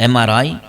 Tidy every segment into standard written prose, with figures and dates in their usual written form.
MRI,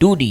2D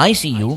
ICU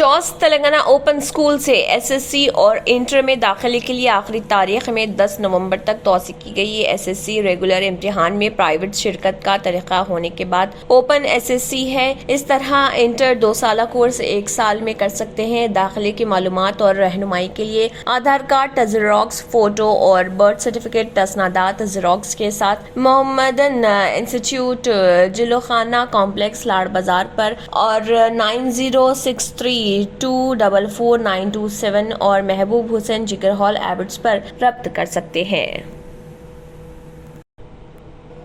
toss Telangana open school سے S S C اور inter میں داخلے کے لیے آخری تاریخ میں 10 نومبر تک توسیع کی گئی ہے۔ ایس ایس سی ریگولر امتحان میں پرائیویٹ شرکت کا طریقہ ہونے کے بعد اوپن ایس ایس سی ہے۔ اس طرح انٹر 2 سالہ کورس 1 سال میں کر سکتے ہیں۔ داخلے کی معلومات اور رہنمائی کے لیے آدھار کارڈ زیروکس، فوٹو اور برتھ سرٹیفکیٹ تسنادات زیروکس کے ساتھ محمدن انسٹیٹیوٹ جلوخانہ کمپلیکس لاڑ بازار پر اور 9063244927 اور محبوب حسین جگر ہال ایبٹس پر رابطہ کر سکتے ہیں۔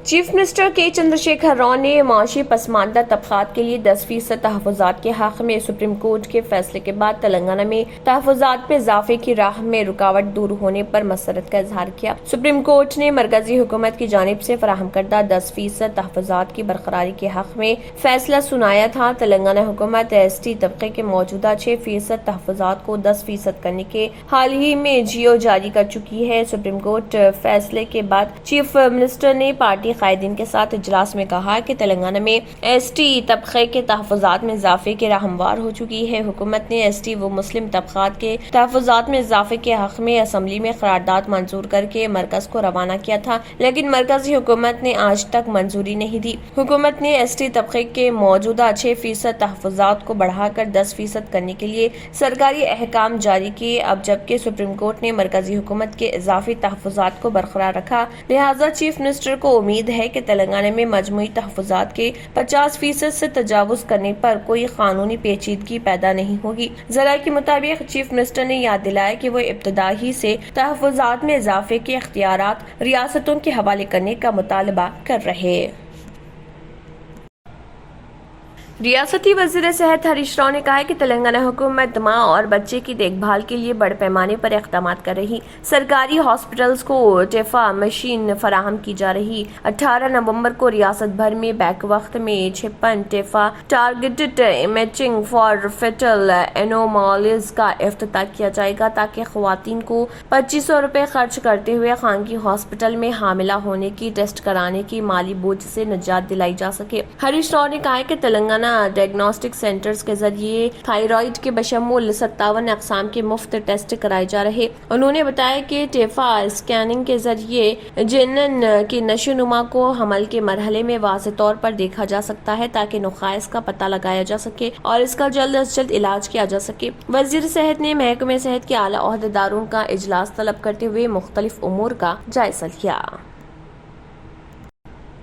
چیف منسٹر کے چندرشیکھر راؤ نے معاشی پسماندہ طبقات کے لیے 10% تحفظات کے حق میں سپریم کورٹ کے فیصلے کے بعد تلنگانہ میں تحفظات میں اضافے کی راہ میں رکاوٹ دور ہونے پر مسرت کا اظہار کیا۔ سپریم کورٹ نے مرکزی حکومت کی جانب سے فراہم کردہ 10% تحفظات کی برقراری کے حق میں فیصلہ سنایا تھا۔ تلنگانہ حکومت ایس ٹی طبقے کے موجودہ 6% تحفظات کو 10% کرنے کے حال ہی میں جیو جاری کر چکی ہے۔ سپریم کورٹ فیصلے کے بعد چیف منسٹر نے پارٹی قائدین کے ساتھ اجلاس میں کہا کہ تلنگانہ میں ایس ٹی طبقے کے تحفظات میں اضافے کی راہ ہموار ہو چکی ہے۔ حکومت نے ایس ٹی و مسلم طبقات کے تحفظات میں اضافے کے حق میں اسمبلی میں قرارداد منظور کر کے مرکز کو روانہ کیا تھا، لیکن مرکزی حکومت نے آج تک منظوری نہیں دی۔ حکومت نے ایس ٹی طبقے کے موجودہ 6% تحفظات کو بڑھا کر 10% کرنے کے لیے سرکاری احکام جاری کیے۔ اب جبکہ سپریم کورٹ نے مرکزی حکومت کے اضافی تحفظات کو برقرار رکھا، لہٰذا چیف منسٹر کو امید ہے کہ تلنگانہ میں مجموعی تحفظات کے 50% سے تجاوز کرنے پر کوئی قانونی پیچیدگی پیدا نہیں ہوگی۔ ذرائع کے مطابق چیف منسٹر نے یاد دلایا کہ وہ ابتدا ہی سے تحفظات میں اضافے کے اختیارات ریاستوں کے حوالے کرنے کا مطالبہ کر رہے۔ ریاستی وزیر صحت ہریش راؤ نے کہا ہے کہ تلنگانہ حکومت ماں اور بچے کی دیکھ بھال کے لیے بڑے پیمانے پر اقدامات کر رہی۔ سرکاری ہاسپٹلز کو ٹیفا مشین فراہم کی جا رہی۔ 18 نومبر کو ریاست بھر میں بیک وقت میں 56 ٹیفا ٹارگیٹڈ امیجنگ فار فیٹل اینومالیز کا افتتاح کیا جائے گا تاکہ خواتین کو 2500 روپے خرچ کرتے ہوئے خانگی ہاسپٹل میں حاملہ ہونے کی ٹیسٹ کرانے کی مالی بوجھ سے نجات دلائی جا سکے۔ ہریش راؤ نے کہا ہے کہ تلنگانہ ڈائگنوسٹک سینٹرز کے ذریعے تھائرائیڈ کے بشمول 57 اقسام کے مفت ٹیسٹ کرائے جا رہے۔ انہوں نے بتایا کہ ٹیفا اسکیننگ کے ذریعے جنن کی نشو نما کو حمل کے مرحلے میں واضح طور پر دیکھا جا سکتا ہے تاکہ نقائص کا پتہ لگایا جا سکے اور اس کا جلد از جلد علاج کیا جا سکے۔ وزیر صحت نے محکمہ صحت کے اعلیٰ عہدیداروں کا اجلاس طلب کرتے ہوئے مختلف امور کا جائزہ لیا۔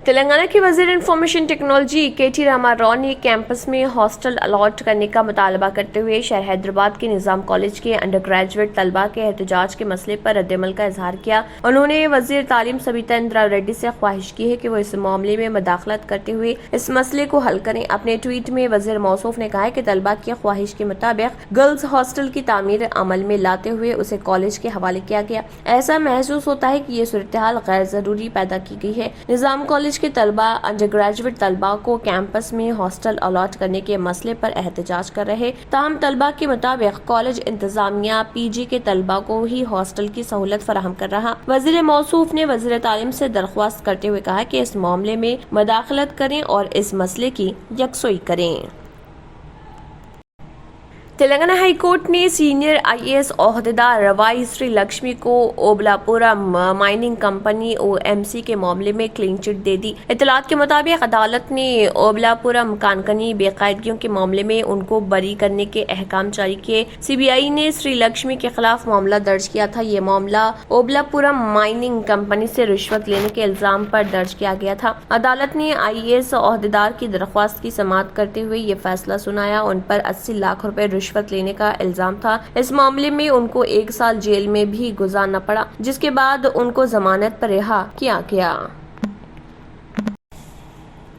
تلنگانہ کے وزیر انفارمیشن ٹیکنالوجی کے ٹی راما راؤ نے کیمپس میں ہاسٹل الاٹ کرنے کا مطالبہ کرتے ہوئے شہر حیدرآباد کے نظام کالج کے انڈر گریجویٹ طلبہ کے احتجاج کے مسئلے پر رد عمل کا اظہار کیا۔ انہوں نے وزیر تعلیم سبیتا اندرا ریڈی سے خواہش کی ہے کہ وہ اس معاملے میں مداخلت کرتے ہوئے اس مسئلے کو حل کریں۔ اپنے ٹویٹ میں وزیر موصوف نے کہا کہ طلبہ کی خواہش کے مطابق گرلز ہاسٹل کی تعمیر عمل میں لاتے ہوئے اسے کالج کے حوالے کیا گیا۔ ایسا محسوس ہوتا ہے کہ یہ صورتحال غیر ضروری پیدا کی گئی ہے۔ نظام کالج کے طلبہ انڈر گریجویٹ طلبہ کو کیمپس میں ہاسٹل الاٹ کرنے کے مسئلے پر احتجاج کر رہے۔ تاہم طلبہ کے مطابق کالج انتظامیہ پی جی کے طلبہ کو ہی ہاسٹل کی سہولت فراہم کر رہا۔ وزیر موصوف نے وزیر تعلیم سے درخواست کرتے ہوئے کہا کہ اس معاملے میں مداخلت کریں اور اس مسئلے کی یکسوئی کریں۔ تلنگانہ ہائی کورٹ نے سینئر آئی اے ایس عہدیدار وائی سری لکشمی کو Obulapuram mining company O M C کے معاملے میں کلین چٹ دے دی۔ اطلاعات کے مطابق عدالت نے اوبلاپورم کانکنی بے قاعدگیوں کے معاملے میں ان کو بری کرنے کے احکام جاری کیے۔ سی بی آئی نے سری لکشمی کے خلاف معاملہ درج کیا تھا۔ یہ معاملہ اوبلاپورم مائننگ کمپنی سے رشوت لینے کے الزام پر درج کیا گیا تھا۔ عدالت نے آئی اے ایس عہدیدار کی درخواست کی سماعت کرتے ہوئے یہ فیصلہ سنایا۔ ان پر 80 لاکھ روپے رشوت لینے کا الزام تھا۔ اس معاملے میں ان کو 1 سال جیل میں بھی گزارنا پڑا، جس کے بعد ان کو ضمانت پر رہا کیا گیا۔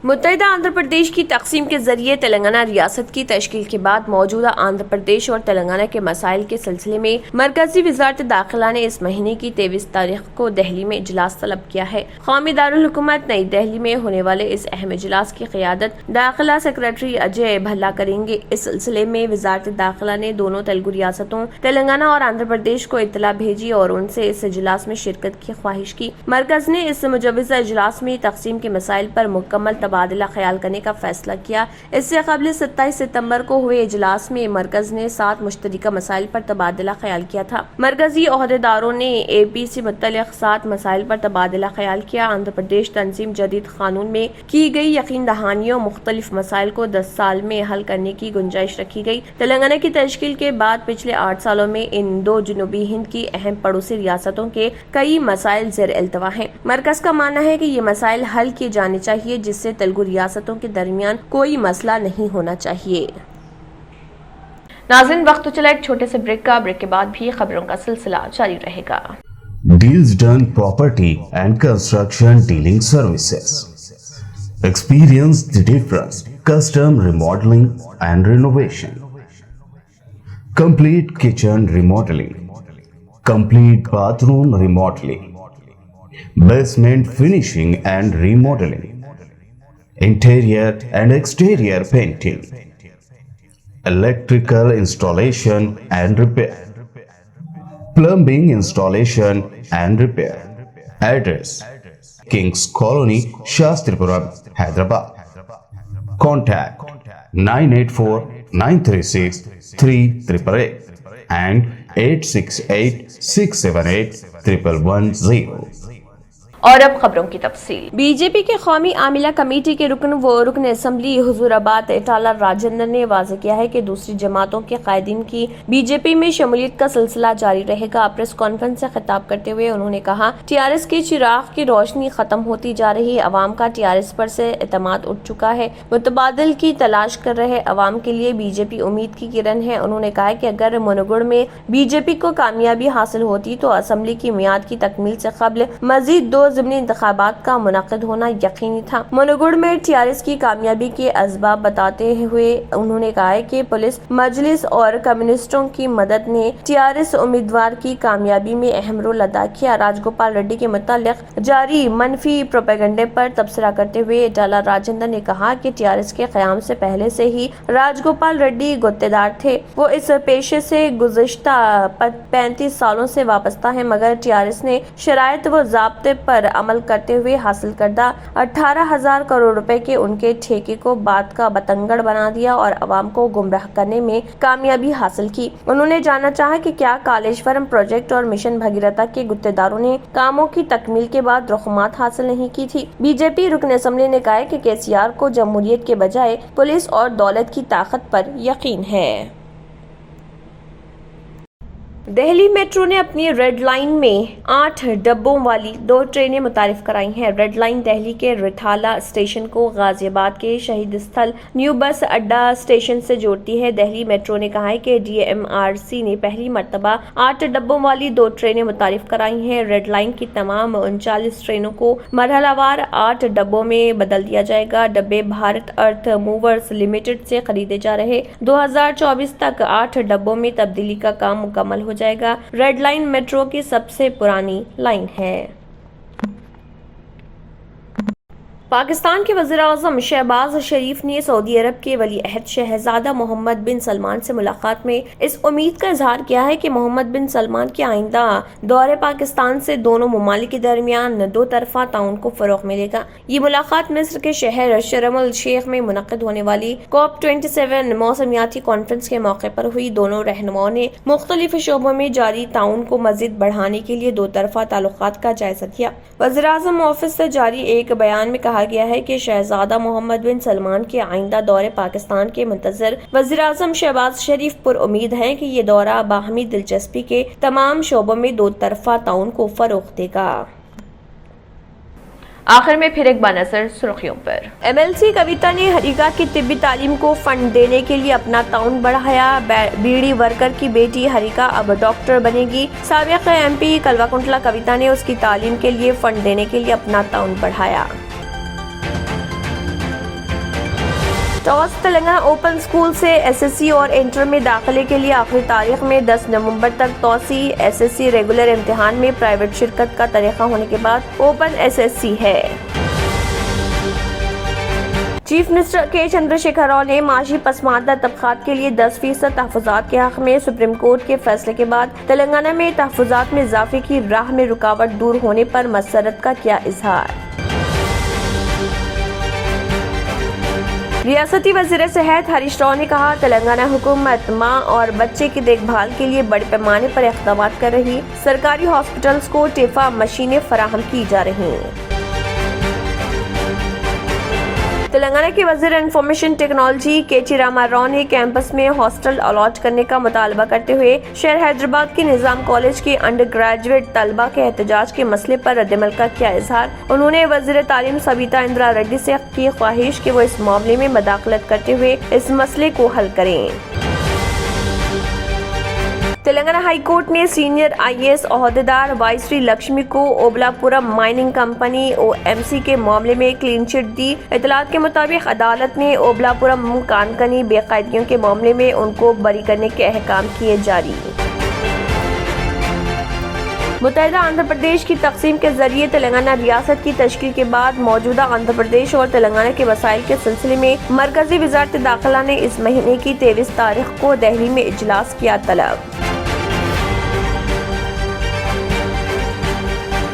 متحدہ آندھرا پردیش کی تقسیم کے ذریعے تلنگانہ ریاست کی تشکیل کے بعد موجودہ آندھرا پردیش اور تلنگانہ کے مسائل کے سلسلے میں مرکزی وزارت داخلہ نے اس مہینے کی 23 تاریخ کو دہلی میں اجلاس طلب کیا ہے۔ قومی دارالحکومت نئی دہلی میں ہونے والے اس اہم اجلاس کی قیادت داخلہ سیکرٹری اجے بھلا کریں گے۔ اس سلسلے میں وزارت داخلہ نے دونوں تلگو ریاستوں تلنگانہ اور آندھرا پردیش کو اطلاع بھیجی اور ان سے اس اجلاس میں شرکت کی خواہش کی۔ مرکز نے اس مجوزہ اجلاس میں تقسیم کے مسائل پر مکمل تبادلہ خیال کرنے کا فیصلہ کیا۔ اس سے قبل 27 ستمبر کو ہوئے اجلاس میں مرکز نے 7 مشترکہ مسائل پر تبادلہ خیال کیا تھا۔ مرکزی عہدیداروں نے اے پی سے متعلق 7 مسائل پر تبادلہ خیال کیا۔ آندھرا پردیش تنظیم جدید قانون میں کی گئی یقین دہانیوں مختلف مسائل کو 10 سال میں حل کرنے کی گنجائش رکھی گئی۔ تلنگانہ کی تشکیل کے بعد پچھلے 8 سالوں میں ان 2 جنوبی ہند کی اہم پڑوسی ریاستوں کے کئی مسائل زیر التوا ہیں۔ مرکز کا ماننا ہے کہ یہ مسائل حل کیے جانے چاہیے، جس سے تلگو ریاستوں کے درمیان کوئی مسئلہ نہیں ہونا چاہیے۔ ناظرین، وقت تو چلا ایک چھوٹے سے بریک کا۔ بریک کے بعد بھی خبروں کا سلسلہ جاری رہے گا۔ Deals Done Property and Construction Dealing Services. Experience the difference. Custom remodeling and renovation. Complete kitchen remodeling. Complete bathroom remodeling. Basement finishing and remodeling. Interior and exterior painting. Electrical installation and repair. Plumbing installation and repair. Address: Kings Colony, Shastripuram, Hyderabad. Contact 984-936-3888 and 868-678-1110. اور اب خبروں کی تفصیل۔ B J پی کے قومی عاملہ committee کے رکن و رکن اسمبلی حضور آباد اٹالہ راجندر نے واضح کیا ہے کہ دوسری جماعتوں کے قائدین کی بی جے پی میں شمولیت کا سلسلہ جاری رہے گا۔ پریس کانفرنس سے خطاب کرتے ہوئے انہوں نے کہا، ٹی آر ایس کی چراغ کی روشنی ختم ہوتی جا رہی، عوام کا ٹی آر ایس پر سے اعتماد اٹھ چکا ہے، متبادل کی تلاش کر رہے عوام کے لیے بی جے پی امید کی کرن ہے۔ انہوں نے کہا کہ اگر منوگڑ میں بی جے پی کو کامیابی حاصل ہوتی تو اسمبلی کی میعاد کی تکمیل سے قبل مزید 2 ضمنی انتخابات کا منعقد ہونا یقینی تھا۔ منوگڑ میں ٹی آر ایس کی کامیابی کے اسباب بتاتے ہوئے انہوں نے کہا کہ پولیس مجلس اور کمیونسٹوں کی مدد نے ٹی آر ایس امیدوار کی کامیابی میں اہم رول ادا کیا۔ راج گوپال ریڈی کے متعلق جاری منفی پروپیگنڈے پر تبصرہ کرتے ہوئے اٹالہ راجندر نے کہا کہ ٹی آر ایس کے قیام سے پہلے سے ہی راج گوپال ریڈی گتےدار تھے، وہ اس پیشے سے گزشتہ 35 سالوں سے وابستہ ہیں، مگر ٹی آر ایس نے شرائط و ضابطے پر عمل کرتے ہوئے حاصل کردہ 18,000 کروڑ روپے کے ان کے ٹھیکے کو بات کا بتنگڑ بنا دیا اور عوام کو گمراہ کرنے میں کامیابی حاصل کی۔ انہوں نے جاننا چاہا کہ کیا کالیشورم پروجیکٹ اور مشن بھگیرتا کے گتےداروں نے کاموں کی تکمیل کے بعد رقومات حاصل نہیں کی تھی۔ بی جے پی رکن اسمبلی نے کہا کہ کے سی آر کو جمہوریت کے بجائے پولیس اور دولت کی طاقت پر یقین ہے۔ دہلی میٹرو نے اپنی ریڈ لائن میں 8 ڈبوں والی 2 ٹرینیں متعارف کرائی ہیں۔ ریڈ لائن دہلی کے رٹھالہ اسٹیشن کو غازی آباد کے شہید استھل نیو بس اڈا اسٹیشن سے جوڑتی ہے۔ دہلی میٹرو نے کہا ہے کہ ڈی ایم آر سی نے پہلی مرتبہ 8 ڈبوں والی 2 ٹرینیں متعارف کرائی ہیں۔ ریڈ لائن کی تمام 39 ٹرینوں کو مرحلہ وار 8 ڈبوں میں بدل دیا جائے گا۔ ڈبے بھارت ارتھ موورز لمیٹڈ سے خریدے جا رہے 2024 تک 8 ڈبوں میں تبدیلی کا کام مکمل ہو جائے گا۔ ریڈ لائن میٹرو کی سب سے پرانی لائن ہے۔ پاکستان کے وزیر اعظم شہباز شریف نے سعودی عرب کے ولی عہد شہزادہ محمد بن سلمان سے ملاقات میں اس امید کا اظہار کیا ہے کہ محمد بن سلمان کے آئندہ دورے پاکستان سے دونوں ممالک کے درمیان 2 طرفہ تعاون کو فروغ ملے گا۔ یہ ملاقات مصر کے شہر شرم الشیخ میں منعقد ہونے والی COP27 موسمیاتی کانفرنس کے موقع پر ہوئی۔ دونوں رہنماؤں نے مختلف شعبوں میں جاری تعاون کو مزید بڑھانے کے لیے 2 طرفہ تعلقات کا جائزہ کیا۔ وزیر اعظم آفس سے جاری ایک بیان میں کہا گیا ہے کہ شہزادہ محمد بن سلمان کے آئندہ دورے پاکستان کے منتظر وزیر اعظم شہباز شریف پر امید ہے کہ یہ دورہ باہمی دلچسپی کے تمام شعبوں میں 2 طرفہ تعاون کو فروغ دے گا۔ آخر میں پھر ایک بار نظر سرخیوں پر۔ ایم ایل سی کویتا نے ہریکا کی طبی تعلیم کو فنڈ دینے کے لیے اپنا تعاون بڑھایا۔ بیڑی ورکر کی بیٹی ہریکا اب ڈاکٹر بنے گی۔ سابق ایم پی کلوا کنٹلا کویتا نے اس کی تعلیم کے لیے فنڈ دینے کے لیے اپنا تعاون بڑھایا۔ ٹاس تلنگانہ اوپن اسکول سے ایس ایس سی اور انٹر میں داخلے کے لیے آخری تاریخ میں 10 نومبر تک توسیع۔ ایس ایس سی ریگولر امتحان میں پرائیویٹ شرکت کا طریقہ ہونے کے بعد اوپن ایس ایس سی ہے۔ چیف منسٹر کے چندر شیکھر راؤ نے معاشی پسماندہ طبقات کے لیے 10% تحفظات کے حق میں سپریم کورٹ کے فیصلے کے بعد تلنگانہ میں تحفظات میں اضافے کی راہ میں رکاوٹ دور ہونے پر مسرت کا کیا اظہار۔ ریاستی وزیر صحت ہریش راؤ نے کہا تلنگانہ حکومت ماں اور بچے کی دیکھ بھال کے لیے بڑے پیمانے پر اقدامات کر رہی، سرکاری ہاسپٹلز کو ٹیفا مشینیں فراہم کی جا رہی ہیں۔ تلنگانہ کے وزیر انفارمیشن ٹیکنالوجی کے راما راؤ نے کیمپس میں ہاسٹل الاٹ کرنے کا مطالبہ کرتے ہوئے شہر حیدرآباد کے نظام کالج کے انڈر گریجویٹ طلبہ کے احتجاج کے مسئلے پر رد عمل کا کیا اظہار۔ انہوں نے وزیر تعلیم سبیتا اندرا ریڈی سے کی خواہش کہ وہ اس معاملے میں مداخلت کرتے ہوئے اس مسئلے کو حل کریں۔ تلنگانہ ہائی کورٹ نے senior IAS عہدیدار Y Sri Lakshmi کو اوبلاپورم مائننگ کمپنی OMC کے معاملے میں کلین چٹ دی۔ اطلاعات کے مطابق عدالت نے اوبلاپورم کانکنی بے قاعدگیوں کے معاملے میں ان کو بری کرنے کے احکام کیے جاری۔ متحدہ آندھرا پردیش کی تقسیم کے ذریعے تلنگانہ ریاست کی تشکیل کے بعد موجودہ آندھرا پردیش اور تلنگانہ کے مسائل کے سلسلے میں مرکزی وزارت داخلہ نے اس مہینے کی 23 تاریخ کو دہلی میں اجلاس کیا طلب۔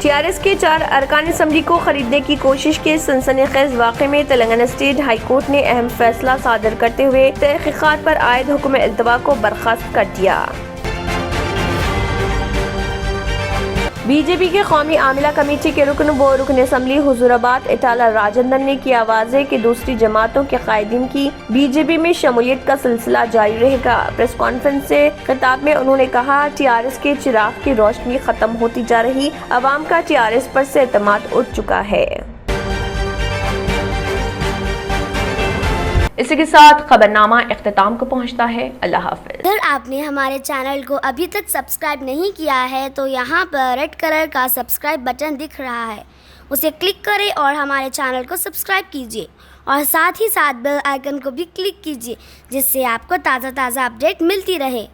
TRS کے 4 ارکان اسمبلی کو خریدنے کی کوشش کے سنسنی خیز واقعے میں تلنگانہ اسٹیٹ ہائی کورٹ نے اہم فیصلہ صادر کرتے ہوئے تحقیقات پر عائد حکم التوا کو برخاست کر دیا۔ BJP کے قومی عاملہ کمیٹی کے رکن و رکن اسمبلی حضور آباد اٹالہ راجندر نے کیا واضح کہ دوسری جماعتوں کے قائدین کی BJP میں شمولیت کا سلسلہ جاری رہے گا۔ پریس کانفرنس سے خطاب میں انہوں نے کہا TRS کے چراغ کی روشنی ختم ہوتی جا رہی، عوام کا TRS پر سے اعتماد اٹھ چکا ہے۔ اسی کے ساتھ خبرنامہ اختتام کو پہنچتا ہے۔ اللہ حافظ۔ اگر آپ نے ہمارے چینل کو ابھی تک سبسکرائب نہیں کیا ہے تو یہاں پر ریڈ کلر کا سبسکرائب بٹن دکھ رہا ہے، اسے کلک کریں اور ہمارے چینل کو سبسکرائب کیجیے اور ساتھ ہی ساتھ بیل آئیکن کو بھی کلک کیجیے، جس سے آپ کو تازہ اپڈیٹ ملتی رہے۔